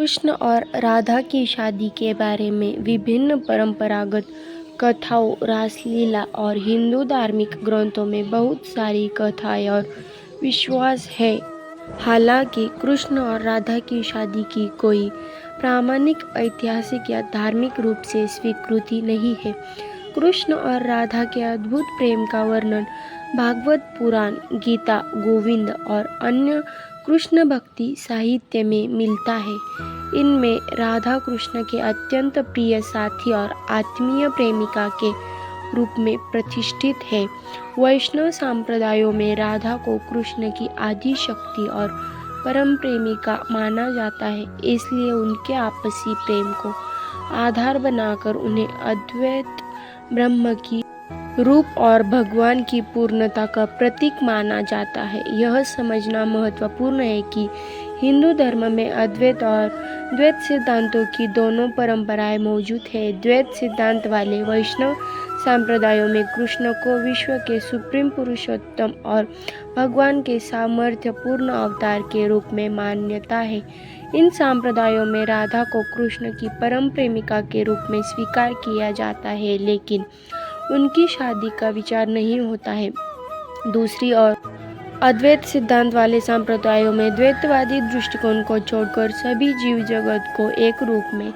कृष्ण और राधा की शादी के बारे में विभिन्न परंपरागत कथाओं, रासलीला और हिंदू धार्मिक ग्रंथों में बहुत सारी कथाएं और विश्वास है। हालांकि कृष्ण और राधा की शादी की कोई प्रामाणिक ऐतिहासिक या धार्मिक रूप से स्वीकृति नहीं है। कृष्ण और राधा के अद्भुत प्रेम का वर्णन भागवत पुराण, गीता, गोविंद और अन्य कृष्ण भक्ति साहित्य में मिलता है। इनमें राधा कृष्ण के अत्यंत प्रिय साथी और आत्मीय प्रेमिका के रूप में प्रतिष्ठित है। वैष्णव संप्रदायों में राधा को कृष्ण की आदि शक्ति और परम प्रेमिका माना जाता है, इसलिए उनके आपसी प्रेम को आधार बनाकर उन्हें अद्वैत ब्रह्म की रूप और भगवान की पूर्णता का प्रतीक माना जाता है। यह समझना महत्वपूर्ण है कि हिंदू धर्म में अद्वैत और द्वैत सिद्धांतों की दोनों परंपराएं मौजूद है। द्वैत सिद्धांत वाले वैष्णव संप्रदायों में कृष्ण को विश्व के सुप्रीम पुरुषोत्तम और भगवान के सामर्थ्यपूर्ण अवतार के रूप में मान्यता है। इन संप्रदायों में राधा को कृष्ण की परम प्रेमिका के रूप में स्वीकार किया जाता है, लेकिन उनकी शादी का विचार नहीं होता है। दूसरी ओर अद्वैत सिद्धांत वाले संप्रदायों में द्वैतवादी दृष्टिकोण को छोड़कर सभी जीव जगत को एक रूप में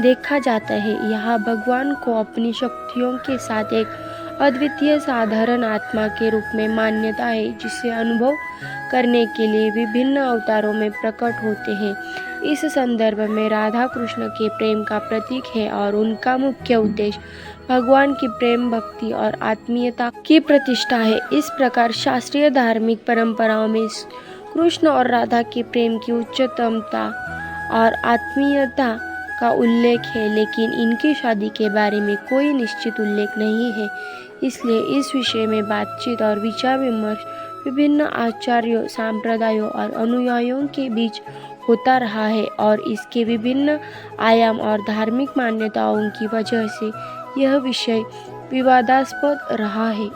देखा जाता है। यहाँ भगवान को अपनी शक्तियों के साथ एक अद्वितीय साधारण आत्मा के रूप में मान्यता है, जिसे अनुभव करने के लिए विभिन्न अवतारों में प्रकट होते हैं। इस संदर्भ में राधा कृष्ण के प्रेम का प्रतीक है और उनका मुख्य उद्देश्य भगवान की प्रेम, भक्ति और आत्मीयता की प्रतिष्ठा है। इस प्रकार शास्त्रीय धार्मिक परंपराओं में कृष्ण और राधा के प्रेम की उच्चतमता और आत्मीयता का उल्लेख है, लेकिन इनकी शादी के बारे में कोई निश्चित उल्लेख नहीं है। इसलिए इस विषय में बातचीत और विचार विमर्श विभिन्न आचार्यों, संप्रदायों और अनुयायियों के बीच होता रहा है और इसके विभिन्न आयाम और धार्मिक मान्यताओं की वजह से यह विषय विवादास्पद रहा है।